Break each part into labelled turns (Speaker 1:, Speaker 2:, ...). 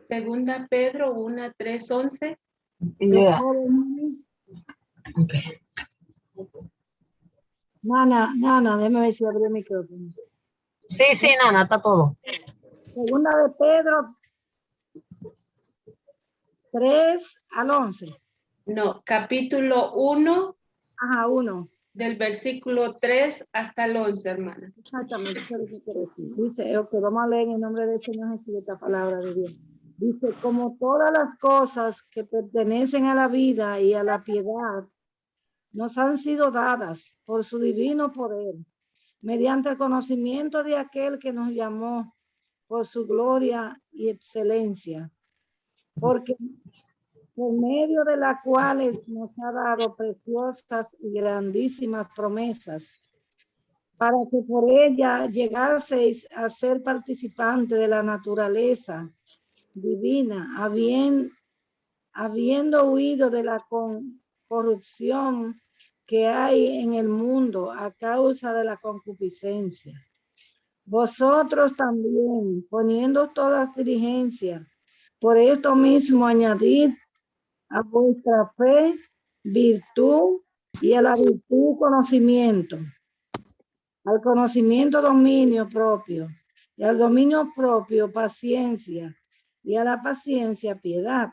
Speaker 1: Segunda Pedro 1:3-11.
Speaker 2: Yeah.
Speaker 3: Okay.
Speaker 2: Nana, déjame ver si abre el micrófono.
Speaker 3: Sí, Nana, está todo.
Speaker 2: Segunda de Pedro 3-11.
Speaker 1: No, capítulo 1,
Speaker 2: Ajá, 1.
Speaker 1: del versículo 3 hasta el 11, hermana.
Speaker 2: Exactamente, eso es lo que quiero decir. Dice, ok, vamos a leer en el nombre del Señor Jesús esta palabra de Dios. Dice, como todas las cosas que pertenecen a la vida y a la piedad nos han sido dadas por su divino poder, mediante el conocimiento de aquel que nos llamó por su gloria y excelencia, porque por medio de las cuales nos ha dado preciosas y grandísimas promesas, para que por ella llegaseis a ser participantes de la naturaleza divina, habiendo huido de la corrupción que hay en el mundo a causa de la concupiscencia. Vosotros también, poniendo toda diligencia, por esto mismo añadid a vuestra fe virtud, y a la virtud conocimiento, al conocimiento dominio propio, y al dominio propio paciencia, y a la paciencia piedad,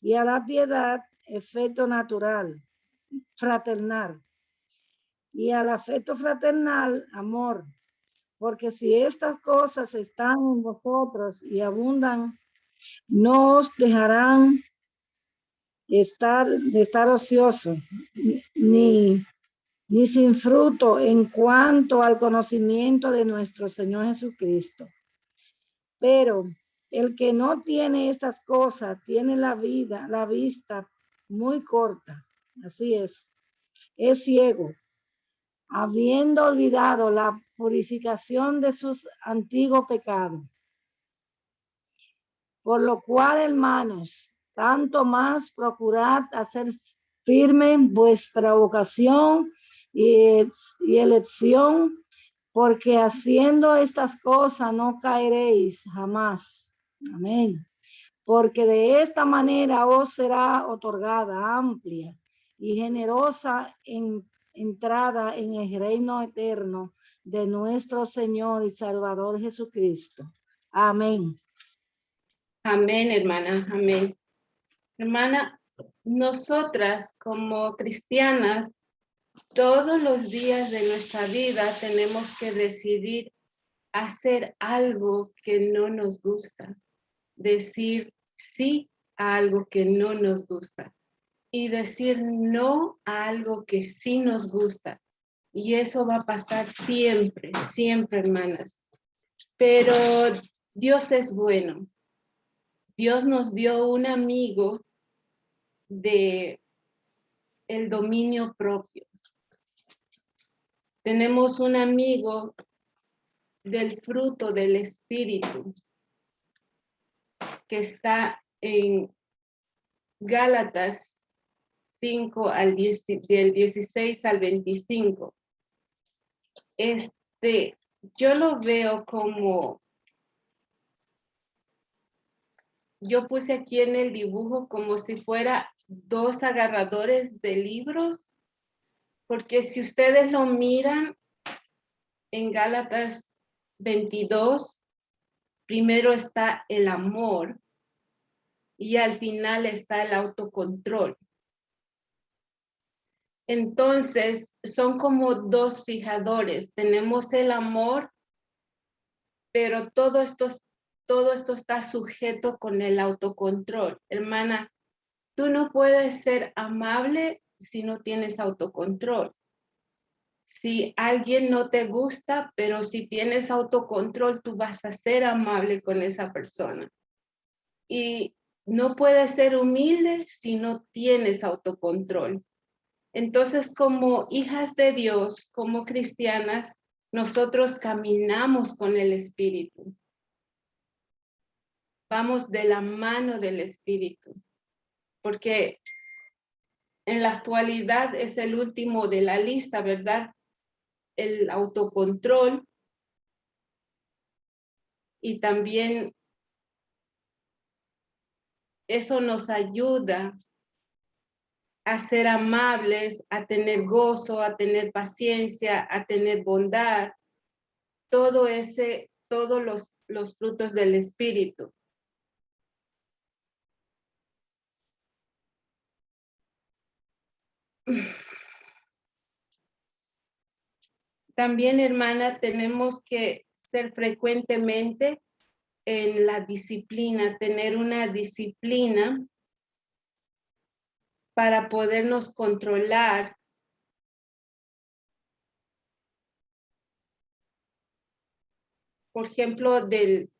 Speaker 2: y a la piedad efecto natural, fraternal, y al afecto fraternal amor, porque si estas cosas están en vosotros y abundan, no os dejarán de estar ociosos, ni sin fruto en cuanto al conocimiento de nuestro Señor Jesucristo. Pero el que no tiene estas cosas tiene la vista muy corta. Así es ciego, habiendo olvidado la purificación de sus antiguos pecados. Por lo cual, hermanos, tanto más procurad hacer firme vuestra vocación y elección, porque haciendo estas cosas no caeréis jamás. Amén. Porque de esta manera os será otorgada amplia y generosa entrada en el reino eterno de nuestro Señor y Salvador Jesucristo. Amén.
Speaker 1: Amén, hermana, amén. Hermana, nosotras como cristianas, todos los días de nuestra vida tenemos que decidir hacer algo que no nos gusta, decir sí a algo que no nos gusta y decir no a algo que sí nos gusta. Y eso va a pasar siempre, siempre, hermanas. Pero Dios es bueno. Dios nos dio un amigo de el dominio propio. Tenemos un amigo del fruto del Espíritu que está en Gálatas 5 del 16 al 25. Yo lo veo como, yo puse aquí en el dibujo como si fuera dos agarradores de libros, porque si ustedes lo miran en Gálatas 22, primero está el amor y al final está el autocontrol. Entonces, son como dos fijadores. Tenemos el amor, pero todo esto está sujeto con el autocontrol. Hermana, tú no puedes ser amable si no tienes autocontrol. Si alguien no te gusta, pero si tienes autocontrol, tú vas a ser amable con esa persona. Y no puedes ser humilde si no tienes autocontrol. Entonces, como hijas de Dios, como cristianas, nosotros caminamos con el Espíritu. Vamos de la mano del Espíritu, porque en la actualidad es el último de la lista, ¿verdad? El autocontrol. y también eso nos ayuda a ser amables, a tener gozo, a tener paciencia, a tener bondad, todos los frutos del Espíritu. También, hermana, tenemos que ser frecuentemente en la disciplina, tener una disciplina para podernos controlar. Por ejemplo, del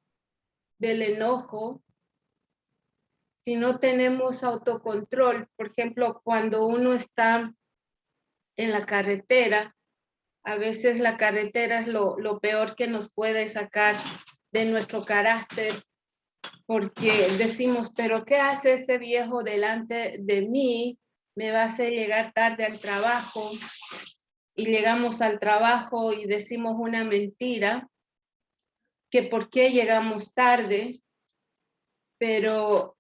Speaker 1: enojo. Si no tenemos autocontrol, por ejemplo, cuando uno está en la carretera, a veces la carretera es lo peor que nos puede sacar de nuestro carácter, porque decimos, pero ¿qué hace ese viejo delante de mí? Me va a hacer llegar tarde al trabajo, y llegamos al trabajo y decimos una mentira, que por qué llegamos tarde,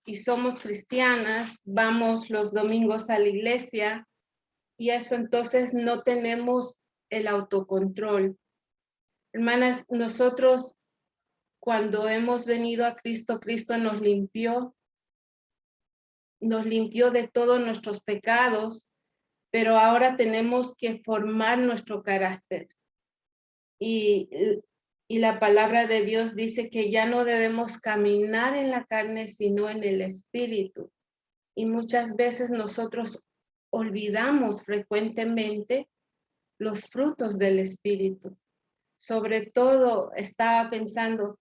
Speaker 1: y somos cristianas, vamos los domingos a la iglesia, y eso entonces no tenemos el autocontrol. Hermanas, nosotros cuando hemos venido a Cristo, Cristo nos limpió de todos nuestros pecados, pero ahora tenemos que formar nuestro carácter. Y la palabra de Dios dice que ya no debemos caminar en la carne, sino en el Espíritu. Y muchas veces nosotros olvidamos frecuentemente los frutos del Espíritu. Sobre todo estaba pensando,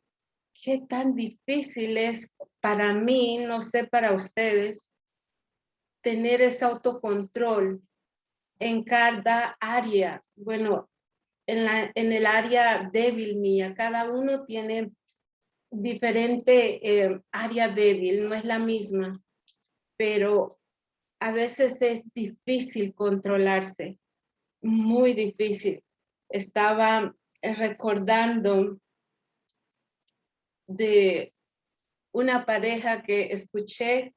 Speaker 1: qué tan difícil es para mí, no sé para ustedes, tener ese autocontrol en cada área. Bueno, en el área débil mía, cada uno tiene diferente área débil, no es la misma, pero a veces es difícil controlarse, muy difícil. Estaba recordando de una pareja que escuché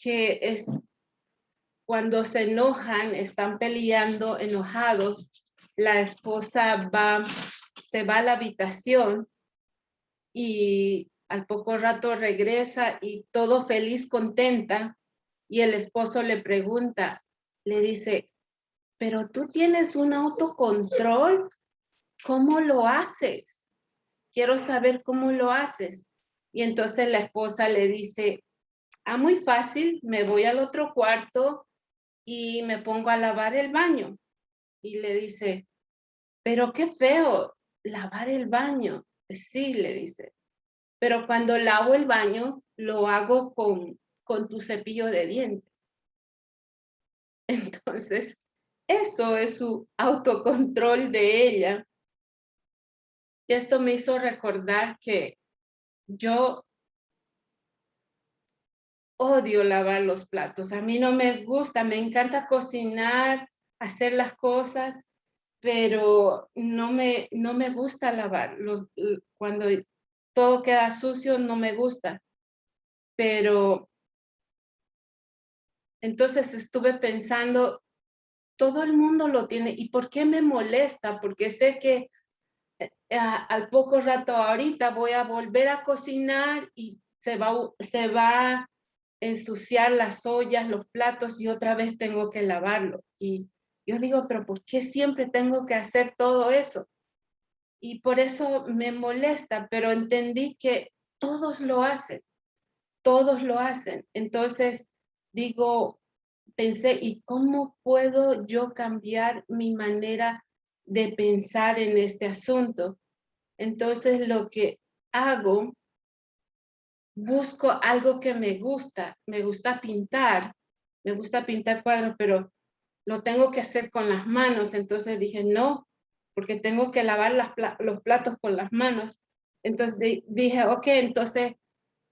Speaker 1: que es cuando se enojan, están peleando, enojados, la esposa se va a la habitación y al poco rato regresa y todo feliz, contenta, y el esposo le pregunta, le dice, pero tú tienes un autocontrol, ¿cómo lo haces? Quiero saber cómo lo haces. Y entonces la esposa le dice, muy fácil, me voy al otro cuarto y me pongo a lavar el baño. Y le dice, pero qué feo, lavar el baño. Sí, le dice, pero cuando lavo el baño, lo hago con tu cepillo de dientes. Entonces, eso es su autocontrol de ella. Y esto me hizo recordar que yo odio lavar los platos. A mí no me gusta, me encanta cocinar, hacer las cosas, pero no me gusta lavar. Cuando todo queda sucio, no me gusta. Pero entonces estuve pensando, todo el mundo lo tiene. ¿Y por qué me molesta? Porque sé que al poco rato ahorita voy a volver a cocinar y se va a ensuciar las ollas, los platos y otra vez tengo que lavarlo. Y yo digo, pero ¿por qué siempre tengo que hacer todo eso? Y por eso me molesta, pero entendí que todos lo hacen, todos lo hacen. Entonces digo, pensé, ¿y cómo puedo yo cambiar mi manera de pensar en este asunto? Entonces lo que hago, busco algo que me gusta pintar cuadros, pero lo tengo que hacer con las manos. Entonces dije, no, porque tengo que lavar los platos con las manos. Entonces dije, ok, entonces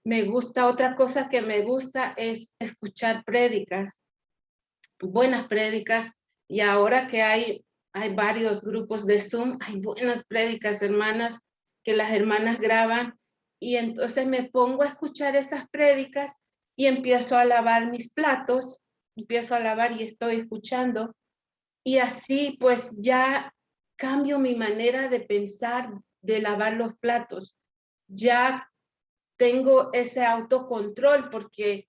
Speaker 1: me gusta, otra cosa que me gusta es escuchar prédicas, buenas prédicas, y ahora que hay varios grupos de Zoom, hay buenas prédicas, hermanas, que las hermanas graban, y entonces me pongo a escuchar esas prédicas y empiezo a lavar mis platos, empiezo a lavar y estoy escuchando, y así pues ya cambio mi manera de pensar, de lavar los platos. Ya tengo ese autocontrol porque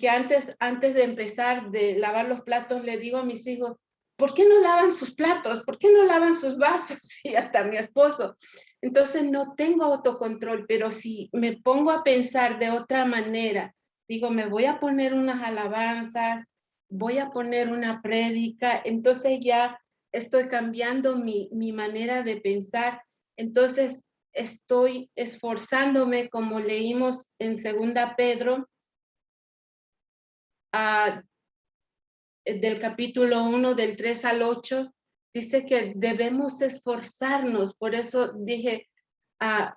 Speaker 1: antes de empezar de lavar los platos le digo a mis hijos, ¿por qué no lavan sus platos? ¿Por qué no lavan sus vasos? Y hasta mi esposo. Entonces no tengo autocontrol, pero si me pongo a pensar de otra manera, digo, me voy a poner unas alabanzas, voy a poner una prédica, entonces ya estoy cambiando mi manera de pensar. Entonces estoy esforzándome, como leímos en 2 Pedro, del capítulo 1, del 3 al 8, dice que debemos esforzarnos. Por eso dije,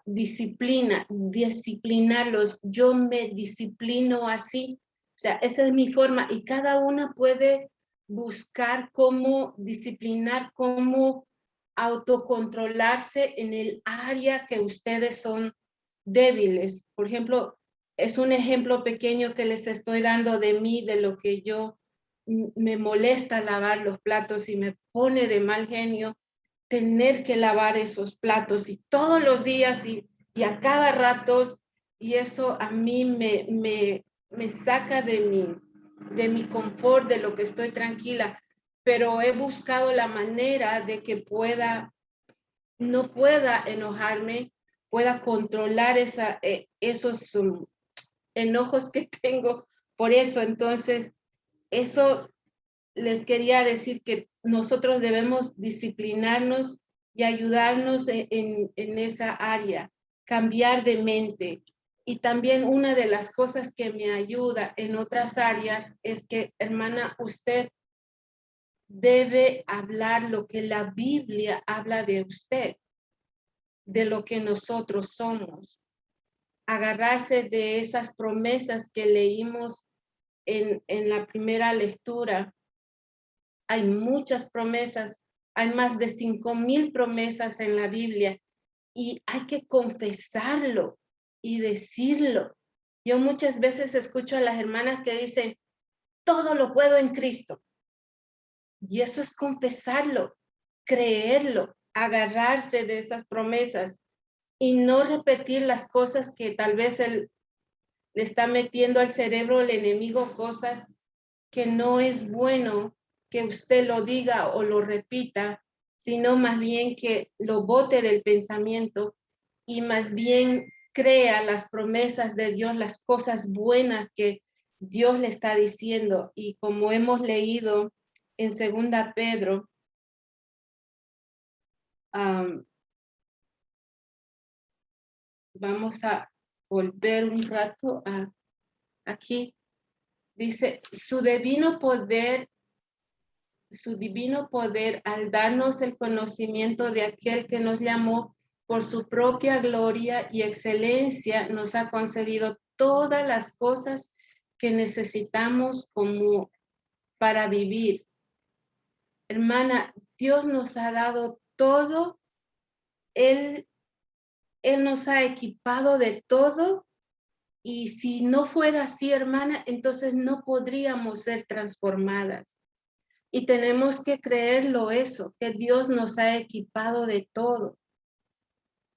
Speaker 1: disciplinarlos. Yo me disciplino así. O sea, esa es mi forma, y cada una puede buscar cómo disciplinar, cómo autocontrolarse en el área que ustedes son débiles. Por ejemplo, es un ejemplo pequeño que les estoy dando de mí, de lo que yo me molesta lavar los platos y me pone de mal genio tener que lavar esos platos, y todos los días y a cada rato, y eso a mí me saca de mi confort, de lo que estoy tranquila, pero he buscado la manera de que no pueda enojarme, pueda controlar esos enojos que tengo por eso. Entonces, eso les quería decir, que nosotros debemos disciplinarnos y ayudarnos en esa área, cambiar de mente. Y también una de las cosas que me ayuda en otras áreas es que, hermana, usted debe hablar lo que la Biblia habla de usted, de lo que nosotros somos. Agarrarse de esas promesas que leímos en la primera lectura. Hay muchas promesas, hay más de 5,000 promesas en la Biblia, y hay que confesarlo y decirlo. Yo muchas veces escucho a las hermanas que dicen, todo lo puedo en Cristo. Y eso es confesarlo, creerlo, agarrarse de esas promesas y no repetir las cosas que tal vez le está metiendo al cerebro el enemigo, cosas que no es bueno que usted lo diga o lo repita, sino más bien que lo bote del pensamiento y más bien crea las promesas de Dios, las cosas buenas que Dios le está diciendo. Y como hemos leído en 2 Pedro, vamos a volver un rato aquí. Dice, su divino poder al darnos el conocimiento de aquel que nos llamó por su propia gloria y excelencia, nos ha concedido todas las cosas que necesitamos como para vivir. Hermana, Dios nos ha dado todo. Él nos ha equipado de todo. Y si no fuera así, hermana, entonces no podríamos ser transformadas. Y tenemos que creerlo eso, que Dios nos ha equipado de todo,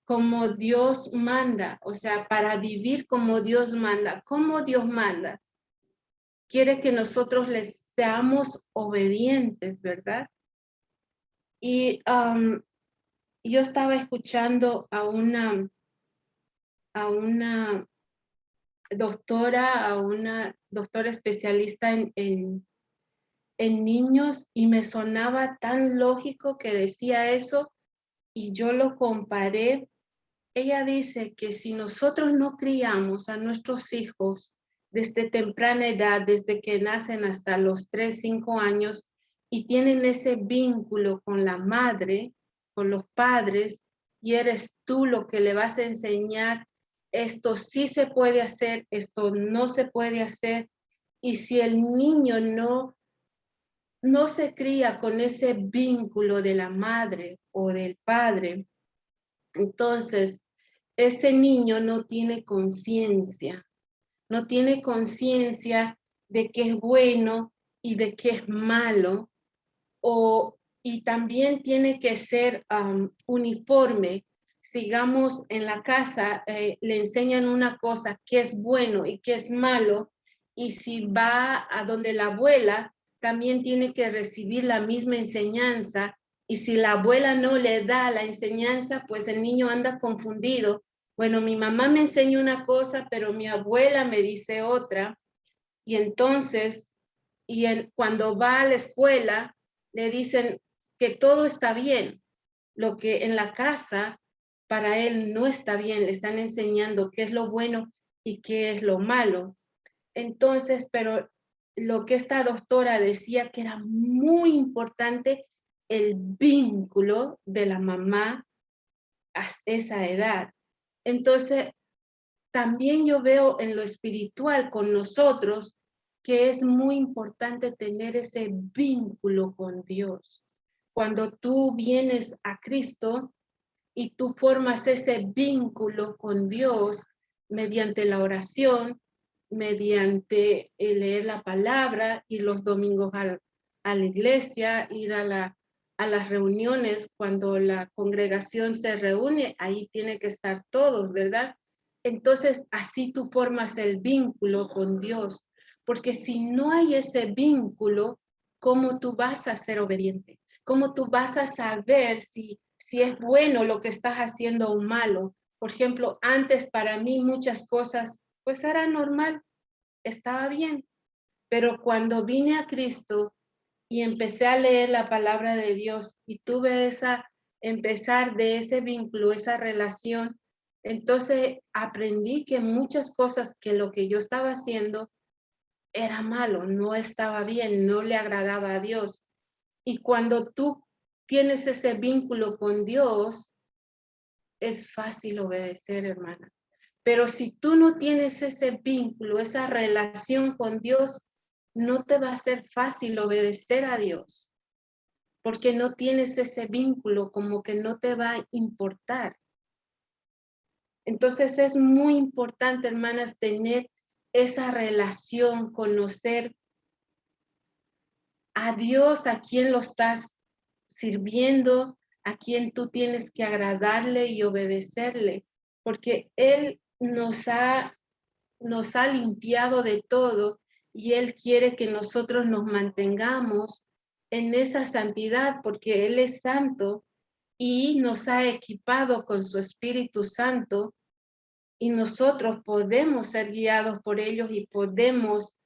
Speaker 1: como Dios manda, o sea, para vivir como Dios manda. ¿Cómo Dios manda? Quiere que nosotros les seamos obedientes, ¿verdad? Y yo estaba escuchando a una doctora especialista en niños, y me sonaba tan lógico que decía eso, y yo lo comparé. Ella dice que si nosotros no criamos a nuestros hijos desde temprana edad, desde que nacen hasta los 3, 5 años, y tienen ese vínculo con la madre, con los padres, y eres tú lo que le vas a enseñar, esto sí se puede hacer, esto no se puede hacer. Y si el niño no se cría con ese vínculo de la madre o del padre, Entonces, ese niño no tiene conciencia, no tiene conciencia de qué es bueno y de qué es malo, y también tiene que ser uniforme. Sigamos en la casa, le enseñan una cosa que es bueno y que es malo, y si va a donde la abuela, también tiene que recibir la misma enseñanza, y si la abuela no le da la enseñanza, pues el niño anda confundido. Bueno, mi mamá me enseñó una cosa, pero mi abuela me dice otra, y entonces, cuando va a la escuela, le dicen que todo está bien, lo que en la casa para él no está bien, le están enseñando qué es lo bueno y qué es lo malo. Entonces, pero lo que esta doctora decía que era muy importante el vínculo de la mamá a esa edad. Entonces, también yo veo en lo espiritual con nosotros que es muy importante tener ese vínculo con Dios. Cuando tú vienes a Cristo y tú formas ese vínculo con Dios mediante la oración, mediante el leer la palabra, ir los domingos a la iglesia, ir a las reuniones, cuando la congregación se reúne, ahí tiene que estar todos, ¿verdad? Entonces, así tú formas el vínculo con Dios, porque si no hay ese vínculo, ¿cómo tú vas a ser obediente? ¿Cómo tú vas a saber si es bueno lo que estás haciendo o malo? Por ejemplo, antes para mí muchas cosas, pues era normal, estaba bien, pero cuando vine a Cristo y empecé a leer la palabra de Dios y tuve empezar de ese vínculo, esa relación, entonces aprendí que muchas cosas que lo que yo estaba haciendo era malo, no estaba bien, no le agradaba a Dios. Y cuando tú tienes ese vínculo con Dios, es fácil obedecer, hermana. Pero si tú no tienes ese vínculo, esa relación con Dios, no te va a ser fácil obedecer a Dios, porque no tienes ese vínculo, como que no te va a importar. Entonces es muy importante, hermanas, tener esa relación, conocer a Dios, a quien lo estás sirviendo, a quien tú tienes que agradarle y obedecerle, porque Él nos ha limpiado de todo y Él quiere que nosotros nos mantengamos en esa santidad, porque Él es santo y nos ha equipado con su Espíritu Santo, y nosotros podemos ser guiados por ellos y podemos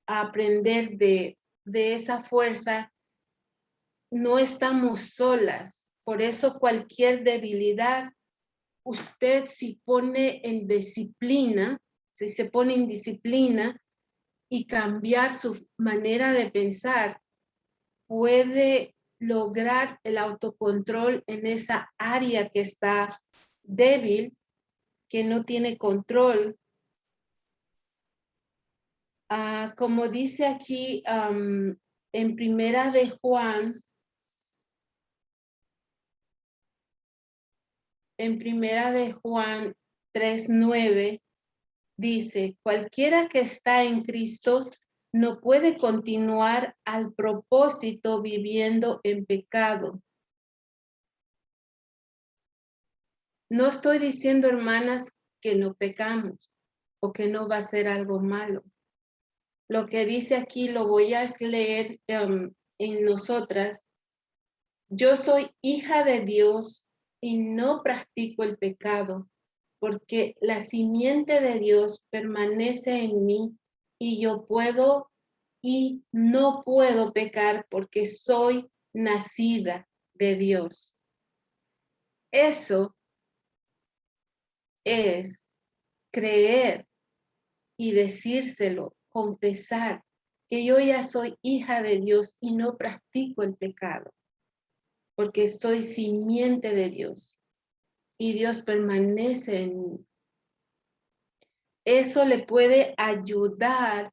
Speaker 1: aprender de esa fuerza. No estamos solas, por eso cualquier debilidad, usted si se pone en disciplina y cambiar su manera de pensar, puede lograr el autocontrol en esa área que está débil, que no tiene control. Como dice aquí en Primera de Juan, en Primera de Juan 3:9, dice: cualquiera que está en Cristo no puede continuar al propósito viviendo en pecado. No estoy diciendo, hermanas, que no pecamos o que no va a ser algo malo. Lo que dice aquí lo voy a leer en nosotras. Yo soy hija de Dios y no practico el pecado, porque la simiente de Dios permanece en mí y yo puedo y no puedo pecar porque soy nacida de Dios. Eso es creer y decírselo, confesar que yo ya soy hija de Dios y no practico el pecado, porque soy simiente de Dios y Dios permanece en mí. Eso le puede ayudar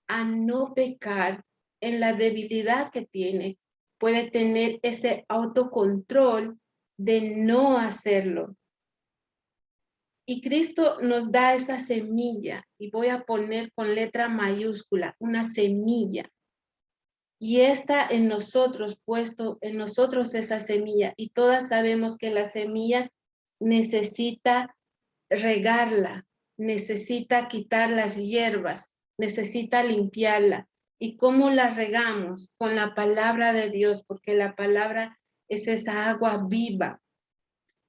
Speaker 1: a no pecar en la debilidad que tiene. Puede tener ese autocontrol de no hacerlo. Y Cristo nos da esa semilla, y voy a poner con letra mayúscula, una semilla. Y está en nosotros, puesto en nosotros esa semilla. Y todas sabemos que la semilla necesita regarla, necesita quitar las hierbas, necesita limpiarla. ¿Y cómo la regamos? Con la palabra de Dios, porque la palabra es esa agua viva.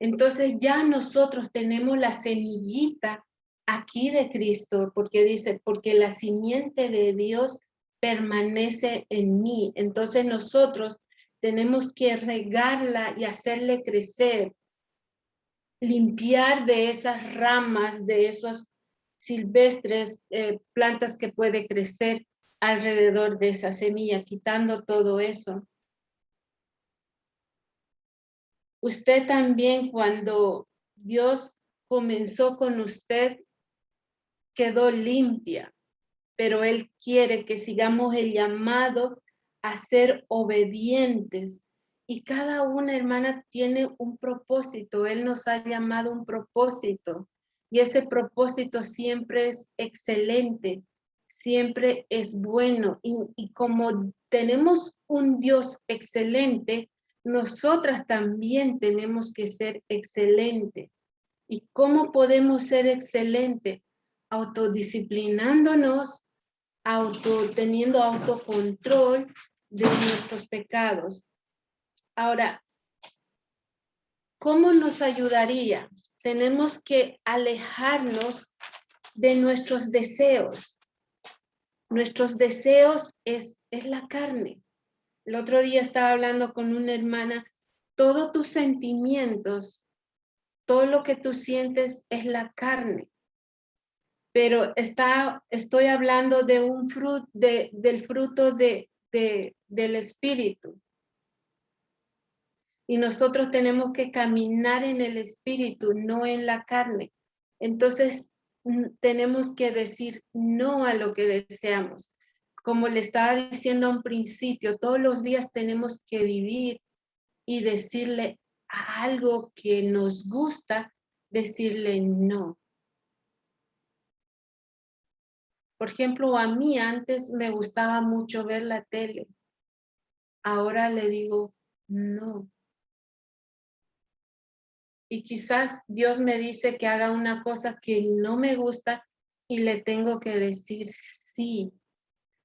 Speaker 1: Entonces ya nosotros tenemos la semillita aquí de Cristo, porque dice, porque la simiente de Dios permanece en mí. Entonces nosotros tenemos que regarla y hacerle crecer, limpiar de esas ramas, de esos silvestres, plantas que puede crecer alrededor de esa semilla, quitando todo eso. Usted también, cuando Dios comenzó con usted, quedó limpia, pero Él quiere que sigamos el llamado a ser obedientes. Y cada una, hermana, tiene un propósito. Él nos ha llamado un propósito. Y ese propósito siempre es excelente, siempre es bueno. Y como tenemos un Dios excelente, nosotras también tenemos que ser excelentes. ¿Y cómo podemos ser excelentes? Autodisciplinándonos, teniendo autocontrol de nuestros pecados. Ahora, ¿cómo nos ayudaría? Tenemos que alejarnos de nuestros deseos. Nuestros deseos es la carne. El otro día estaba hablando con una hermana, todos tus sentimientos, todo lo que tú sientes es la carne. Pero estoy hablando de un fruto, del fruto del espíritu. Y nosotros tenemos que caminar en el espíritu, no en la carne. Entonces, tenemos que decir no a lo que deseamos. Como le estaba diciendo a un principio, todos los días tenemos que vivir y decirle a algo que nos gusta, decirle no. Por ejemplo, a mí antes me gustaba mucho ver la tele. Ahora le digo no. Y quizás Dios me dice que haga una cosa que no me gusta y le tengo que decir sí,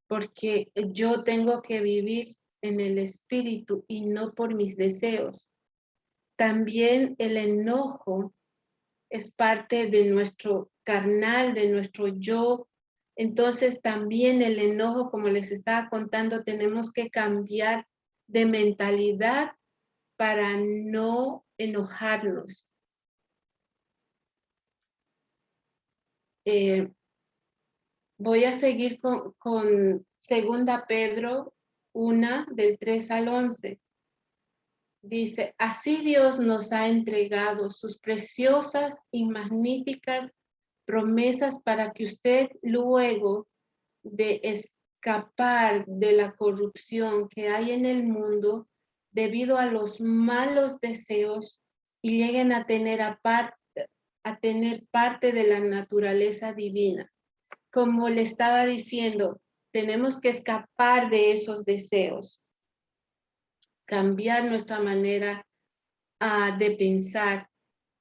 Speaker 1: porque yo tengo que vivir en el espíritu y no por mis deseos. También el enojo es parte de nuestro carnal, de nuestro yo. Entonces también el enojo, como les estaba contando, tenemos que cambiar de mentalidad para no enojarnos. Voy a seguir con 2 Pedro 1, del 3 al 11. Dice, así Dios nos ha entregado sus preciosas y magníficas promesas para que usted, luego de escapar de la corrupción que hay en el mundo debido a los malos deseos, y lleguen a tener parte de la naturaleza divina. Como le estaba diciendo, tenemos que escapar de esos deseos, cambiar nuestra manera de pensar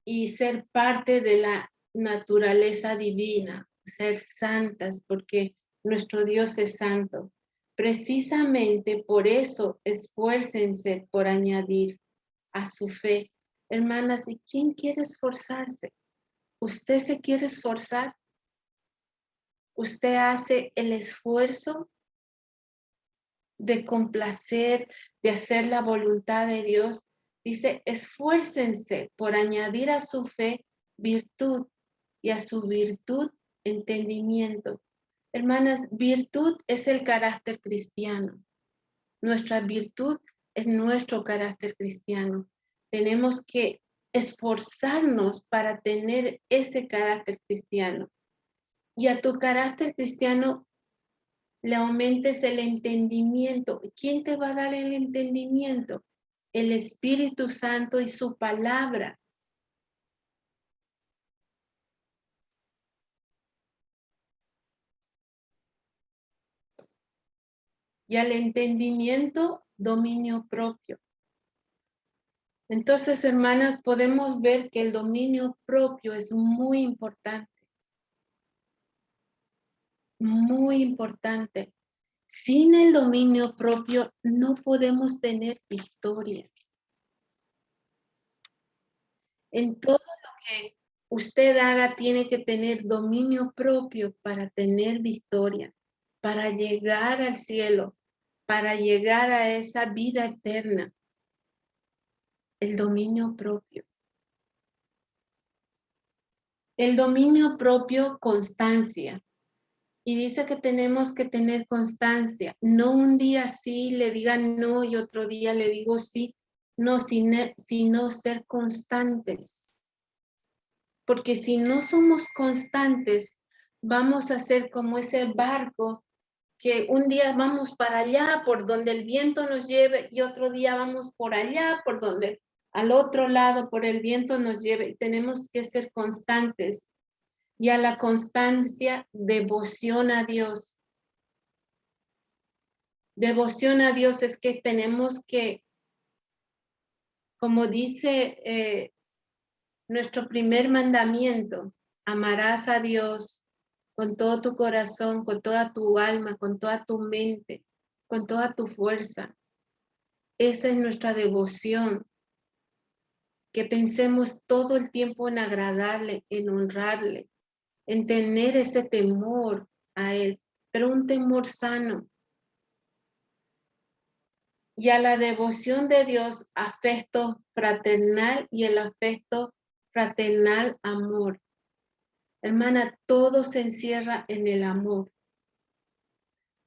Speaker 1: y ser parte de la naturaleza divina, ser santas, porque nuestro Dios es santo. Precisamente por eso esfuércense por añadir a su fe. Hermanas, ¿y quién quiere esforzarse? ¿Usted se quiere esforzar? ¿Usted hace el esfuerzo de complacer, de hacer la voluntad de Dios? Dice, esfuércense por añadir a su fe virtud y a su virtud entendimiento. Hermanas, virtud es el carácter cristiano. Nuestra virtud es nuestro carácter cristiano. Tenemos que esforzarnos para tener ese carácter cristiano. Y a tu carácter cristiano le aumentes el entendimiento. ¿Quién te va a dar el entendimiento? El Espíritu Santo y su palabra. y al entendimiento, dominio propio. Entonces, hermanas, podemos ver que el dominio propio es muy importante. Muy importante. Sin el dominio propio no podemos tener victoria. En todo lo que usted haga tiene que tener dominio propio para tener victoria, para llegar al cielo, para llegar a esa vida eterna. El dominio propio. El dominio propio, constancia. Y dice que tenemos que tener constancia. No un día sí le digan no y otro día le digo sí. No, sino ser constantes. Porque si no somos constantes, vamos a ser como ese barco que un día vamos para allá por donde el viento nos lleve y otro día vamos por allá por donde al otro lado por el viento nos lleve. Tenemos que ser constantes. Y a la constancia, devoción a Dios. Devoción a Dios es que tenemos que, como dice nuestro primer mandamiento, amarás a Dios con todo tu corazón, con toda tu alma, con toda tu mente, con toda tu fuerza. Esa es nuestra devoción. Que pensemos todo el tiempo en agradarle, en honrarle, en tener ese temor a Él, pero un temor sano. Y a la devoción de Dios, afecto fraternal y el afecto fraternal, amor. Hermana, todo se encierra en el amor.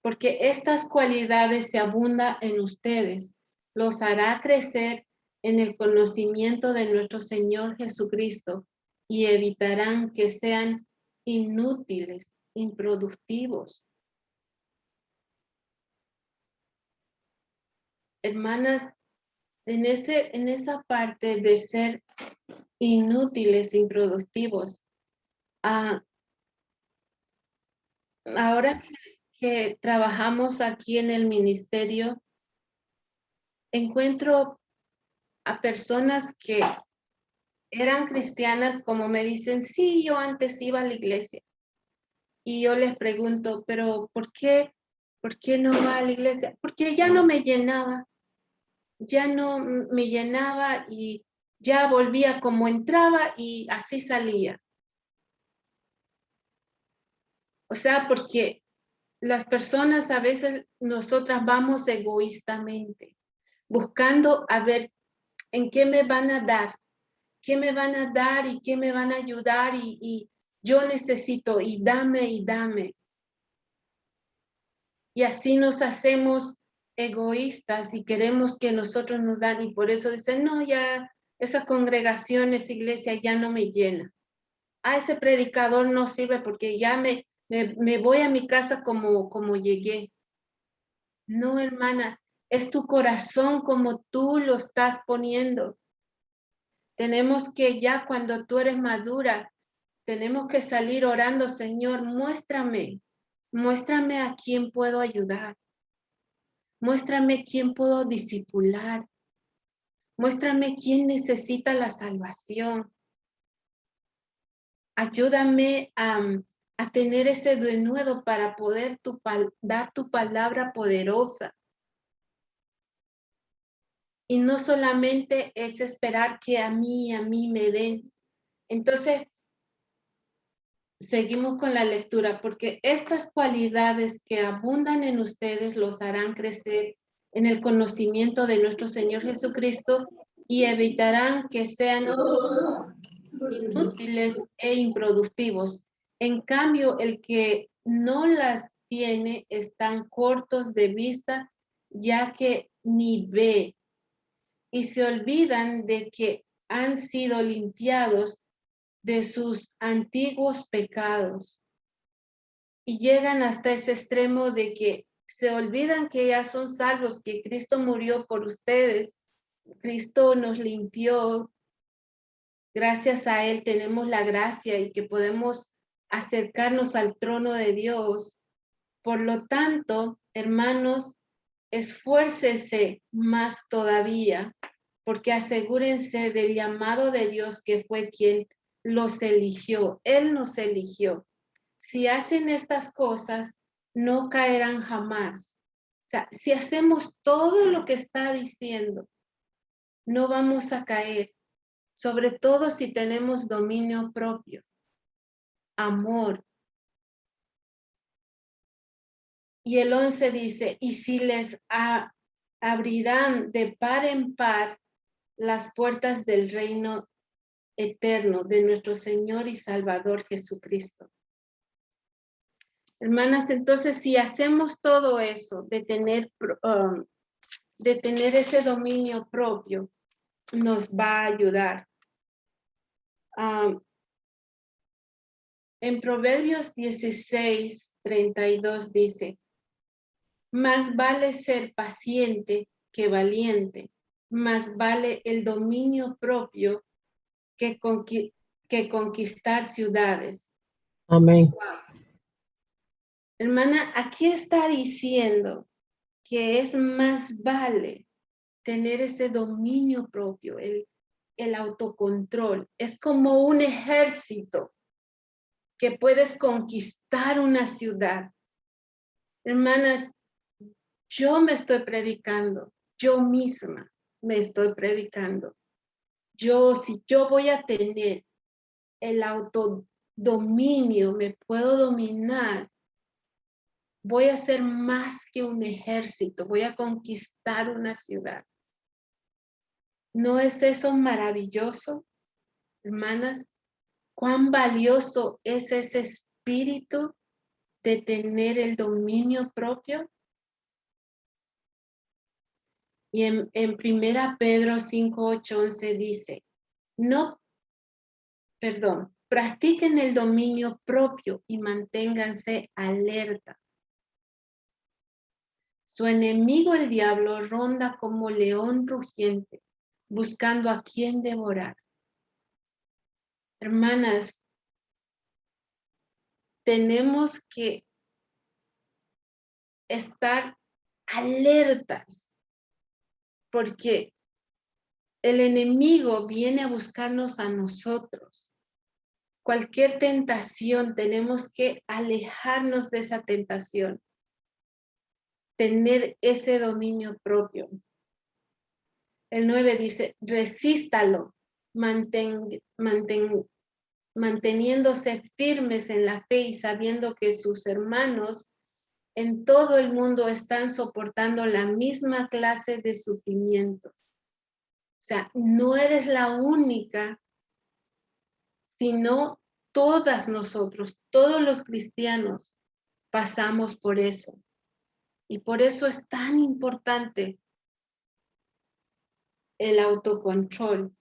Speaker 1: Porque estas cualidades se abundan en ustedes. Los hará crecer en el conocimiento de nuestro Señor Jesucristo y evitarán que sean inútiles, improductivos. Hermanas, en esa parte de ser inútiles, improductivos, ahora que trabajamos aquí en el ministerio, encuentro a personas que eran cristianas, como me dicen, sí, yo antes iba a la iglesia. Y yo les pregunto, pero ¿por qué no va a la iglesia? Porque ya no me llenaba. Ya no me llenaba y ya volvía como entraba y así salía. O sea, porque las personas a veces, nosotras vamos egoístamente, buscando a ver en qué me van a dar, qué me van a dar y qué me van a ayudar y yo necesito y dame y dame. Y así nos hacemos egoístas y queremos que nosotros nos dan y por eso dicen, no, ya esa congregación, esa iglesia ya no me llena. Ese predicador no sirve porque ya me voy a mi casa como llegué. No, hermana, es tu corazón como tú lo estás poniendo. Tenemos que ya cuando tú eres madura, tenemos que salir orando, Señor, muéstrame a quién puedo ayudar. Muéstrame quién puedo discipular. Muéstrame quién necesita la salvación. Ayúdame a tener ese denuedo para poder dar tu palabra poderosa. Y no solamente es esperar que a mí me den. Entonces, seguimos con la lectura, porque estas cualidades que abundan en ustedes los harán crecer en el conocimiento de nuestro Señor Jesucristo y evitarán que sean inútiles e improductivos. En cambio, el que no las tiene están cortos de vista, ya que ni ve, y se olvidan de que han sido limpiados de sus antiguos pecados. Y llegan hasta ese extremo de que se olvidan que ya son salvos, que Cristo murió por ustedes. Cristo nos limpió. Gracias a Él tenemos la gracia y que podemos acercarnos al trono de Dios. Por lo tanto, hermanos, esfuércese más todavía, porque asegúrense del llamado de Dios, que fue quien los eligió. Él nos eligió. Si hacen estas cosas, no caerán jamás. O sea, si hacemos todo lo que está diciendo, no vamos a caer, sobre todo si tenemos dominio propio, amor. Y el 11 dice, y si les abrirán de par en par las puertas del reino eterno de nuestro Señor y Salvador Jesucristo. Hermanas, entonces si hacemos todo eso, de tener ese dominio propio, nos va a ayudar. En Proverbios 16:32 dice, más vale ser paciente que valiente, más vale el dominio propio que conquistar ciudades.
Speaker 3: Amén.
Speaker 1: Wow. Hermana, aquí está diciendo que es más vale tener ese dominio propio, el autocontrol. Es como un ejército que puedes conquistar una ciudad. Hermanas, yo me estoy predicando, yo misma me estoy predicando. Si yo voy a tener el autodominio, me puedo dominar, voy a ser más que un ejército, voy a conquistar una ciudad. ¿No es eso maravilloso, hermanas? ¿Cuán valioso es ese espíritu de tener el dominio propio? Y en 1 Pedro 5:8-11 dice, practiquen el dominio propio y manténganse alerta. Su enemigo el diablo ronda como león rugiente, buscando a quien devorar. Hermanas, tenemos que estar alertas, porque el enemigo viene a buscarnos a nosotros. Cualquier tentación, tenemos que alejarnos de esa tentación. Tener ese dominio propio. El 9 dice, resístalo, manteniéndose firmes en la fe y sabiendo que sus hermanos en todo el mundo están soportando la misma clase de sufrimientos. O sea, no eres la única, sino todas nosotros, todos los cristianos pasamos por eso. Y por eso es tan importante el autocontrol.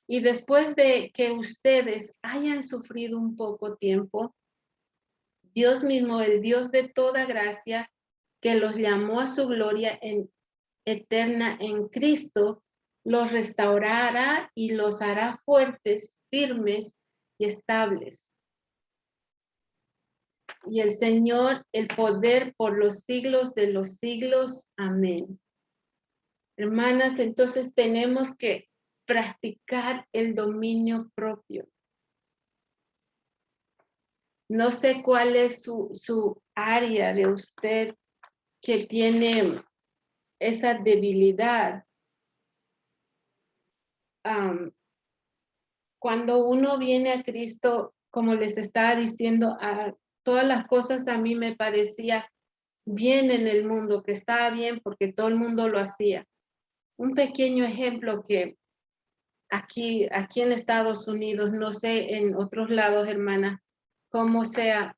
Speaker 1: Y después de que ustedes hayan sufrido un poco tiempo, Dios mismo, el Dios de toda gracia, que los llamó a su gloria eterna en Cristo, los restaurará y los hará fuertes, firmes y estables. Y el Señor, el poder por los siglos de los siglos. Amén. Hermanas, entonces tenemos que practicar el dominio propio. No sé cuál es su área de usted que tiene esa debilidad. Cuando uno viene a Cristo, como les estaba diciendo, todas las cosas a mí me parecía bien en el mundo, que estaba bien porque todo el mundo lo hacía. Un pequeño ejemplo que aquí en Estados Unidos, no sé en otros lados, hermana, cómo sea,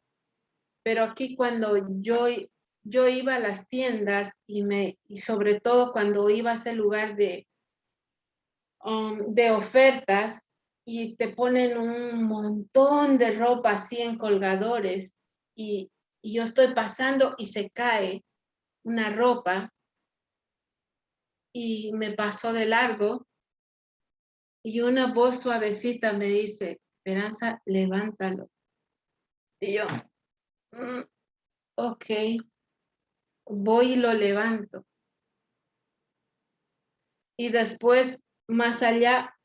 Speaker 1: pero aquí cuando yo iba a las tiendas y sobre todo cuando iba a ese lugar de ofertas y te ponen un montón de ropa así en colgadores y yo estoy pasando y se cae una ropa y me pasó de largo y una voz suavecita me dice, Esperanza, levántalo. Y yo, ok, voy y lo levanto. y después más allá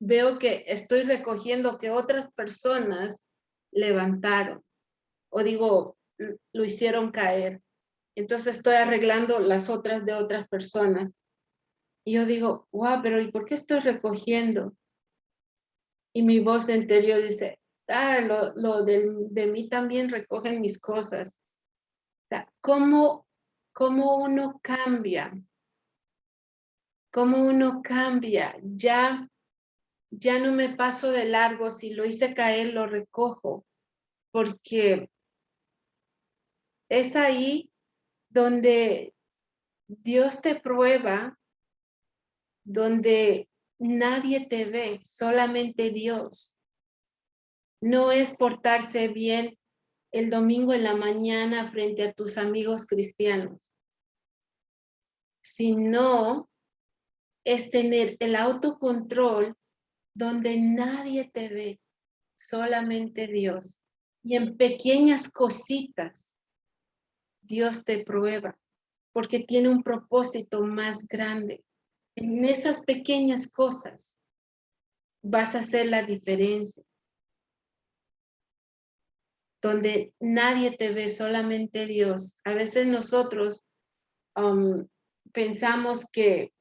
Speaker 1: veo que estoy recogiendo que otras personas levantaron o digo, lo hicieron caer. Entonces estoy arreglando las otras de otras personas. Y yo digo, wow, pero ¿y por qué estoy recogiendo? Y mi voz interior dice, de mí también recogen mis cosas. O sea, ¿cómo uno cambia? ¿Cómo uno cambia? Ya no me paso de largo, si lo hice caer, lo recojo, porque es ahí donde Dios te prueba, donde nadie te ve, solamente Dios. No es portarse bien el domingo en la mañana frente a tus amigos cristianos, sino es tener el autocontrol donde nadie te ve, solamente Dios. Y en pequeñas cositas, Dios te prueba, porque tiene un propósito más grande. En esas pequeñas cosas vas a hacer la diferencia. Donde nadie te ve, solamente Dios. A veces nosotros pensamos que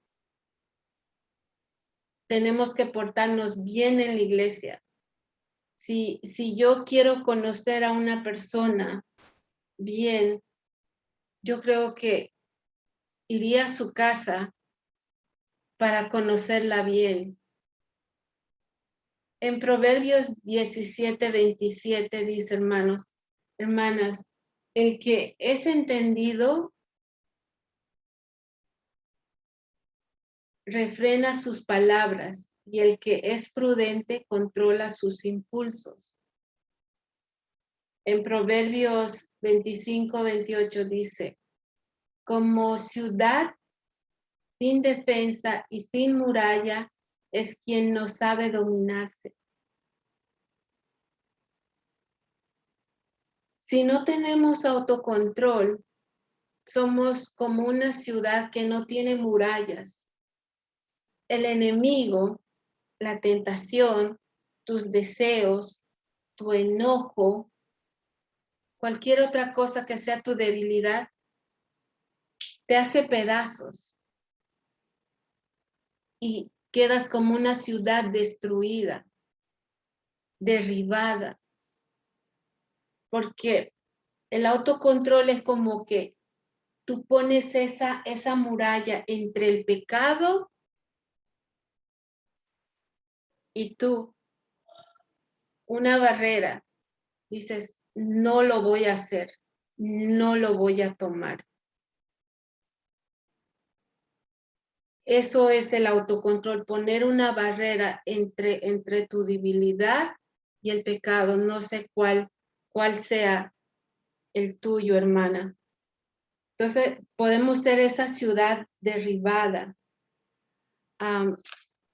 Speaker 1: tenemos que portarnos bien en la iglesia. Si yo quiero conocer a una persona bien, yo creo que iría a su casa para conocerla bien. En Proverbios 17:27 dice, hermanas, el que es entendido refrena sus palabras y el que es prudente controla sus impulsos. En Proverbios 25:28 dice, como ciudad sin defensa y sin muralla es quien no sabe dominarse. Si no tenemos autocontrol, somos como una ciudad que no tiene murallas. El enemigo, la tentación, tus deseos, tu enojo, cualquier otra cosa que sea tu debilidad, te hace pedazos y quedas como una ciudad destruida, derribada, porque el autocontrol es como que tú pones esa muralla entre el pecado y tú, una barrera, dices, no lo voy a hacer, no lo voy a tomar. Eso es el autocontrol, poner una barrera entre tu debilidad y el pecado. No sé cuál sea el tuyo, hermana. Entonces, podemos ser esa ciudad derribada.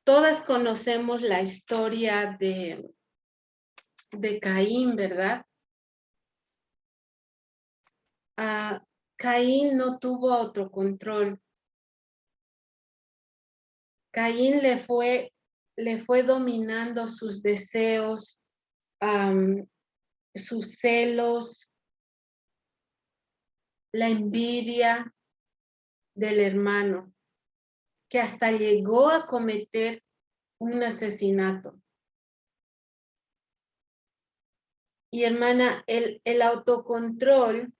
Speaker 1: Todas conocemos la historia de Caín, ¿verdad? Caín no tuvo autocontrol. Caín le fue dominando sus deseos, sus celos, la envidia del hermano, que hasta llegó a cometer un asesinato. Y hermana, el autocontrol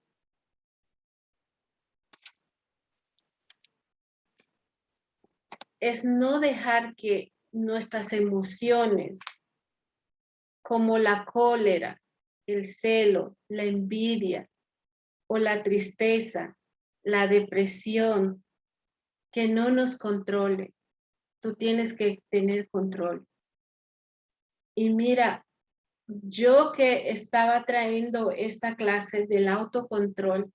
Speaker 1: es no dejar que nuestras emociones, como la cólera, el celo, la envidia o la tristeza, la depresión, que no nos controle. Tú tienes que tener control. Y mira, yo que estaba trayendo esta clase del autocontrol,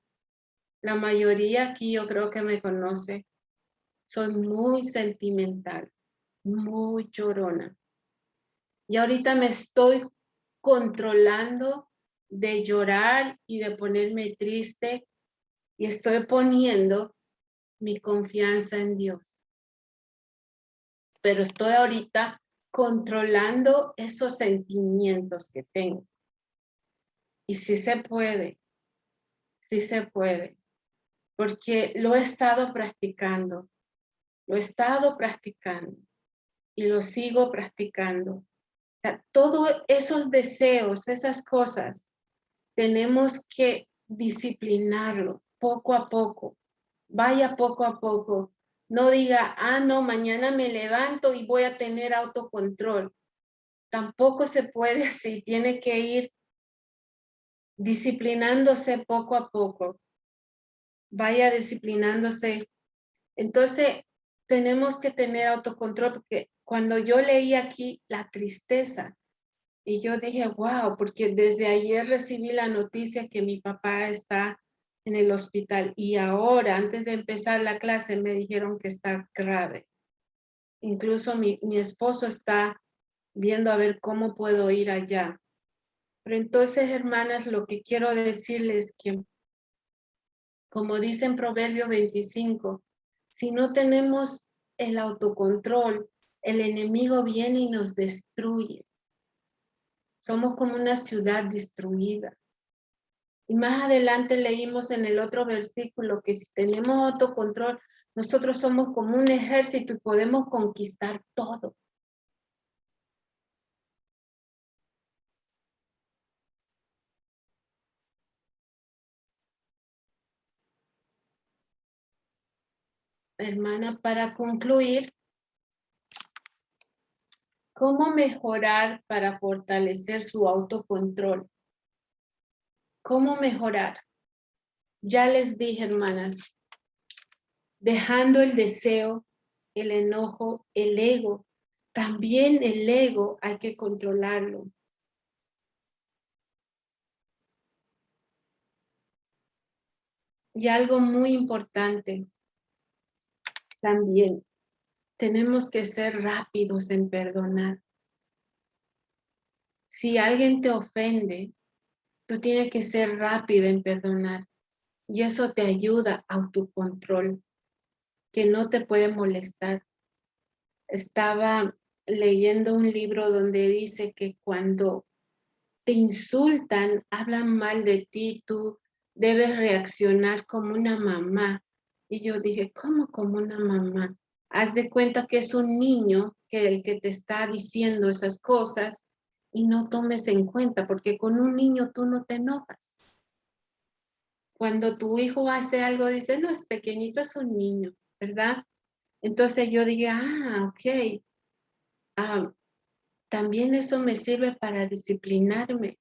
Speaker 1: la mayoría aquí yo creo que me conoce, soy muy sentimental, muy llorona. Y ahorita me estoy controlando de llorar y de ponerme triste y estoy poniendo mi confianza en Dios. pero estoy ahorita controlando esos sentimientos que tengo. Y sí se puede, porque lo he estado practicando y lo sigo practicando. O sea, todos esos deseos, esas cosas, tenemos que disciplinarlo poco a poco. Vaya poco a poco. No diga, no, mañana me levanto y voy a tener autocontrol. Tampoco se puede así. Tiene que ir disciplinándose poco a poco. Vaya disciplinándose. Entonces, tenemos que tener autocontrol, porque cuando yo leí aquí la tristeza, y yo dije, wow, porque desde ayer recibí la noticia que mi papá está en el hospital, y ahora, antes de empezar la clase, me dijeron que está grave. Incluso mi esposo está viendo a ver cómo puedo ir allá. Pero entonces, hermanas, lo que quiero decirles es que, como dice en Proverbio 25, si no tenemos el autocontrol, el enemigo viene y nos destruye. Somos como una ciudad destruida. Y más adelante leímos en el otro versículo que si tenemos autocontrol, nosotros somos como un ejército y podemos conquistar todo. Hermana, para concluir, ¿cómo mejorar para fortalecer su autocontrol? ¿Cómo mejorar? Ya les dije, hermanas, dejando el deseo, el enojo, el ego. También el ego hay que controlarlo. Y algo muy importante, también tenemos que ser rápidos en perdonar. Si alguien te ofende, tú tienes que ser rápido en perdonar. Y eso te ayuda a autocontrol, que no te puede molestar. Estaba leyendo un libro donde dice que cuando te insultan, hablan mal de ti, tú debes reaccionar como una mamá. Y yo dije, ¿cómo como una mamá? Haz de cuenta que es un niño que el que te está diciendo esas cosas y no tomes en cuenta, porque con un niño tú no te enojas. Cuando tu hijo hace algo, dice, no, es pequeñito, es un niño, ¿verdad? Entonces yo dije, ok, también eso me sirve para disciplinarme.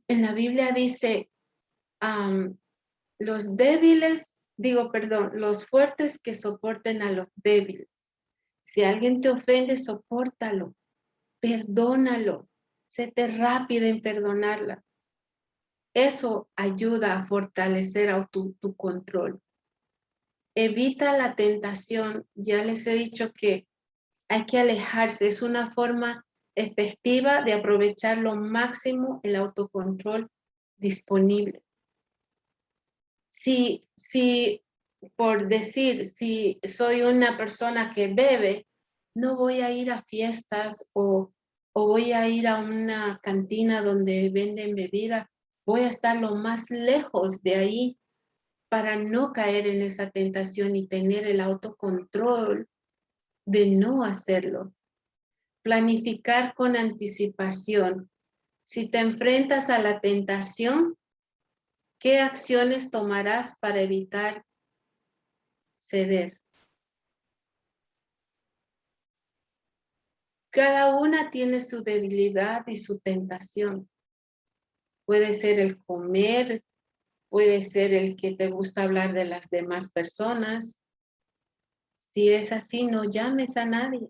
Speaker 1: En la Biblia dice, los fuertes que soporten a los débiles. Si alguien te ofende, sopórtalo, perdónalo, séte rápida en perdonarla. Eso ayuda a fortalecer tu control. Evita la tentación. Ya les he dicho que hay que alejarse. Es una forma efectiva de aprovechar lo máximo el autocontrol disponible. Si por decir, si soy una persona que bebe, no voy a ir a fiestas o voy a ir a una cantina donde venden bebida. Voy a estar lo más lejos de ahí para no caer en esa tentación y tener el autocontrol de no hacerlo. Planificar con anticipación. Si te enfrentas a la tentación, ¿qué acciones tomarás para evitar ceder? Cada una tiene su debilidad y su tentación. Puede ser el comer, puede ser el que te gusta hablar de las demás personas. Si es así, no llames a nadie.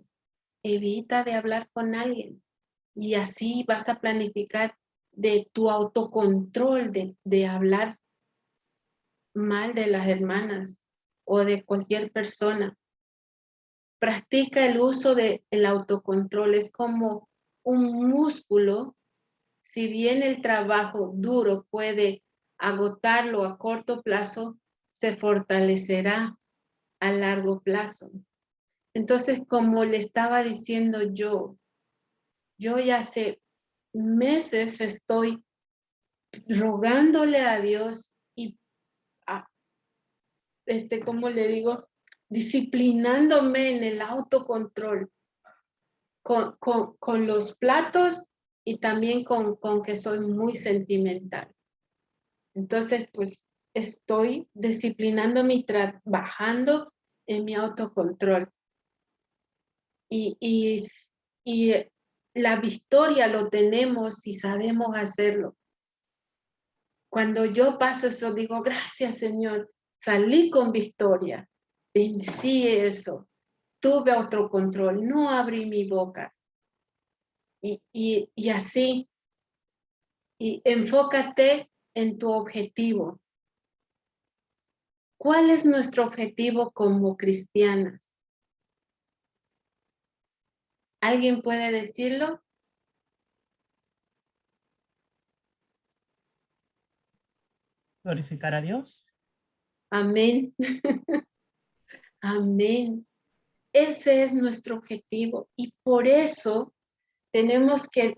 Speaker 1: Evita de hablar con alguien. Y así vas a planificar de tu autocontrol de hablar mal de las hermanas o de cualquier persona. Practica el uso del autocontrol. Es como un músculo. Si bien el trabajo duro puede agotarlo a corto plazo, se fortalecerá a largo plazo. Entonces, como le estaba diciendo yo ya hace meses estoy rogándole a Dios y, ¿cómo le digo? Disciplinándome en el autocontrol con los platos y también con que soy muy sentimental. Entonces, pues estoy disciplinándome y trabajando en mi autocontrol. Y la victoria lo tenemos si sabemos hacerlo. Cuando yo paso eso, digo, gracias Señor, salí con victoria, vencí eso, tuve autocontrol, no abrí mi boca. Y así, y enfócate en tu objetivo. ¿Cuál es nuestro objetivo como cristianas? ¿Alguien puede decirlo?
Speaker 4: Glorificar a Dios.
Speaker 1: Amén. Amén. Ese es nuestro objetivo y por eso tenemos que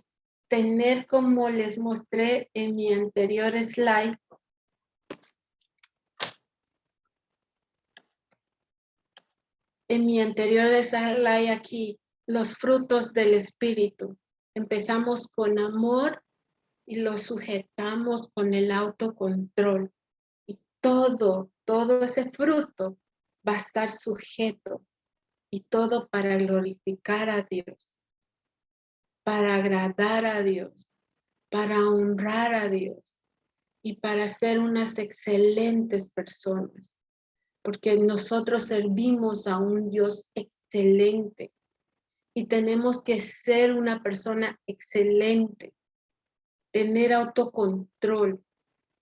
Speaker 1: tener, como les mostré en mi anterior slide, aquí, los frutos del Espíritu. Empezamos con amor y lo sujetamos con el autocontrol. Y todo ese fruto va a estar sujeto y todo para glorificar a Dios, para agradar a Dios, para honrar a Dios y para ser unas excelentes personas, porque nosotros servimos a un Dios excelente y tenemos que ser una persona excelente, tener autocontrol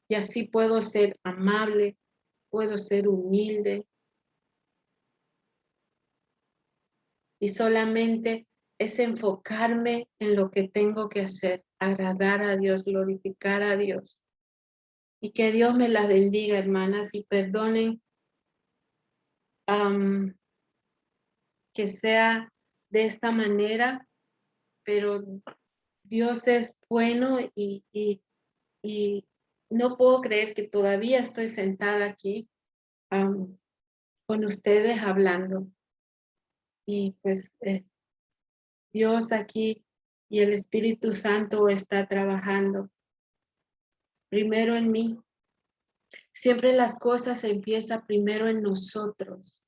Speaker 1: y así puedo ser amable, puedo ser humilde y solamente es enfocarme en lo que tengo que hacer, agradar a Dios, glorificar a Dios. Y que Dios me las bendiga, hermanas, y perdonen que sea de esta manera, pero Dios es bueno y no puedo creer que todavía estoy sentada aquí con ustedes hablando. Y pues Dios aquí y el Espíritu Santo está trabajando primero en mí. Siempre las cosas empiezan primero en nosotros.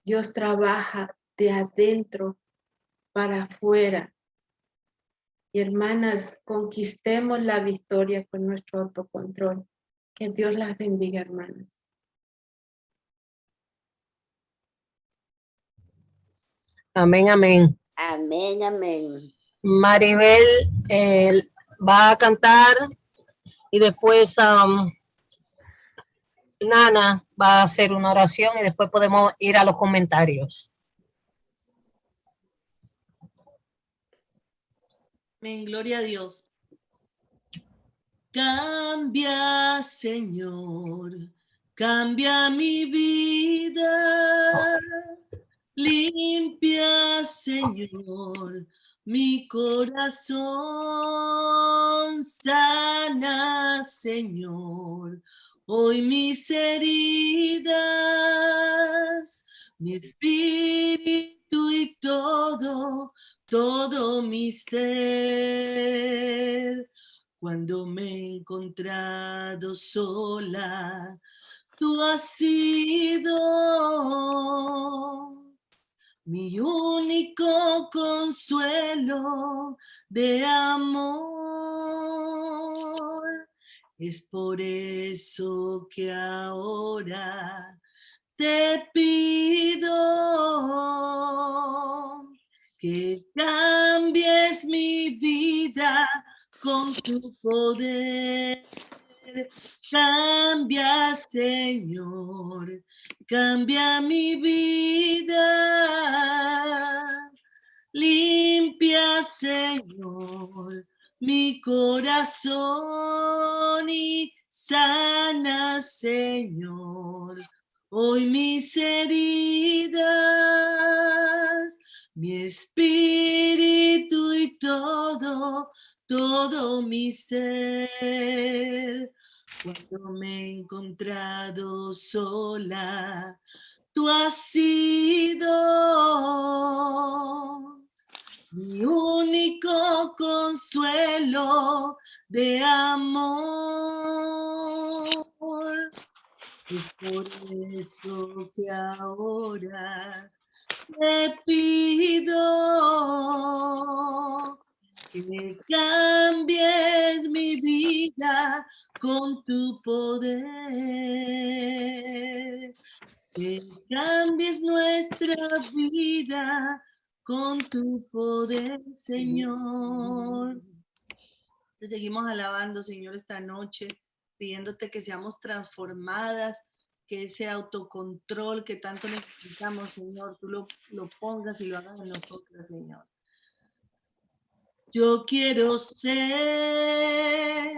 Speaker 1: Dios trabaja de adentro para afuera. Y hermanas, conquistemos la victoria con nuestro autocontrol. Que Dios las bendiga, hermanas.
Speaker 3: Amén, amén.
Speaker 5: Amén, amén.
Speaker 3: Maribel va a cantar y después Nana va a hacer una oración y después podemos ir a los comentarios.
Speaker 6: Amén, gloria a Dios. Cambia, Señor, cambia mi vida. Limpia, Señor, mi corazón. Sana, Señor, hoy mis heridas, mi espíritu y todo mi ser. Cuando me he encontrado sola, tú has sido mi único consuelo de amor. Es por eso que ahora te pido que cambies mi vida con tu poder. Cambia, Señor, cambia mi vida. Limpia, Señor, mi corazón y sana, Señor, hoy mis heridas, mi espíritu y todo mi ser. Cuando me he encontrado sola, tú has sido mi único consuelo de amor. Es por eso que ahora te pido que cambies mi vida con tu poder, que cambies nuestra vida con tu poder, Señor. Te seguimos alabando, Señor, esta noche, pidiéndote que seamos transformadas, que ese autocontrol que tanto necesitamos, Señor, tú lo pongas y lo hagas en nosotras, Señor. Yo quiero ser,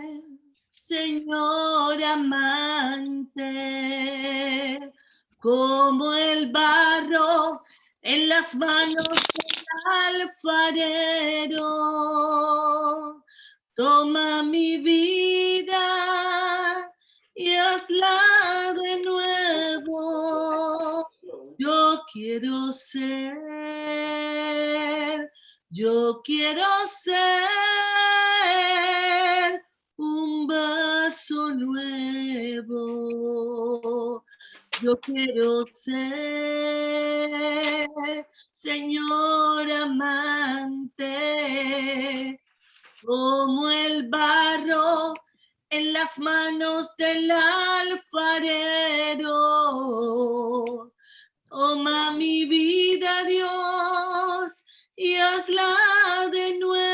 Speaker 6: Señor amante, como el barro en las manos del alfarero. Toma mi vida y hazla de nuevo. Yo quiero ser un vaso nuevo. Yo quiero ser, Señor amante, como el barro en las manos del alfarero. Toma mi vida, Dios, y hazla de nuevo.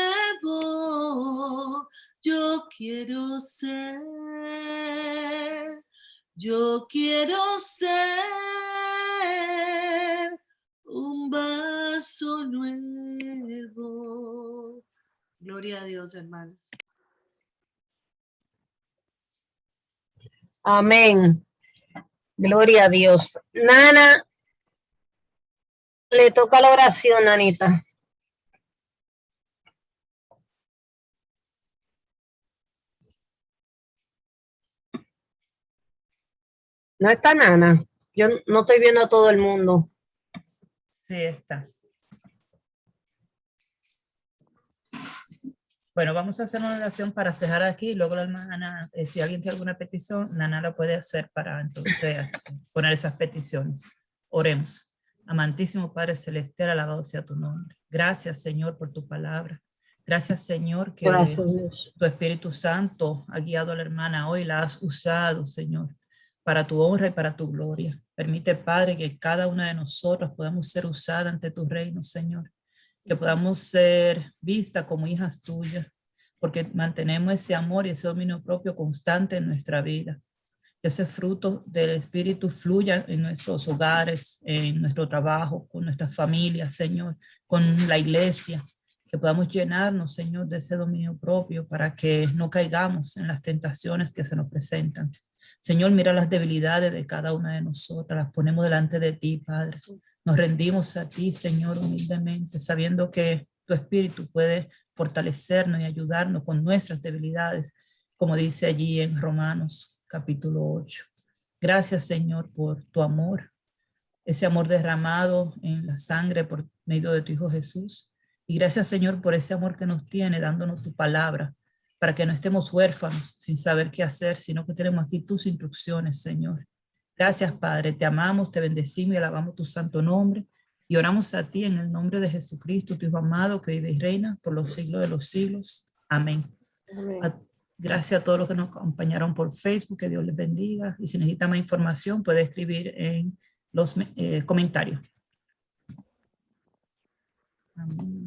Speaker 6: Yo quiero ser un vaso nuevo. Gloria a Dios, hermanos.
Speaker 3: Amén. Gloria a Dios. Nana, le toca la oración, Nanita. No está Nana. Yo no estoy viendo a todo el mundo.
Speaker 4: Sí, está. Bueno, vamos a hacer una oración para cerrar aquí. Luego la hermana, si alguien tiene alguna petición, Nana la puede hacer para entonces poner esas peticiones. Oremos. Amantísimo Padre Celestial, alabado sea tu nombre. Gracias, Señor, por tu palabra. Gracias, Señor, que
Speaker 3: Gracias.
Speaker 4: tu Espíritu Santo ha guiado a la hermana hoy, la has usado, Señor, para tu honra y para tu gloria. Permite, Padre, que cada una de nosotros podamos ser usada ante tu reino, Señor. Que podamos ser vistas como hijas tuyas, porque mantenemos ese amor y ese dominio propio constante en nuestra vida. Que ese fruto del Espíritu fluya en nuestros hogares, en nuestro trabajo, con nuestras familias, Señor, con la iglesia. Que podamos llenarnos, Señor, de ese dominio propio para que no caigamos en las tentaciones que se nos presentan. Señor, mira las debilidades de cada una de nosotras, las ponemos delante de ti, Padre. Nos rendimos a ti, Señor, humildemente, sabiendo que tu Espíritu puede fortalecernos y ayudarnos con nuestras debilidades, como dice allí en Romanos capítulo 8. Gracias, Señor, por tu amor, ese amor derramado en la sangre por medio de tu Hijo Jesús. Y gracias, Señor, por ese amor que nos tiene, dándonos tu palabra, para que no estemos huérfanos sin saber qué hacer, sino que tenemos aquí tus instrucciones, Señor. Gracias, Padre, te amamos, te bendecimos y alabamos tu santo nombre y oramos a ti en el nombre de Jesucristo, tu Hijo amado, que vive y reina por los siglos de los siglos. Amén. Gracias a todos los que nos acompañaron por Facebook, que Dios les bendiga. Y si necesita más información, puede escribir en los comentarios. Amén.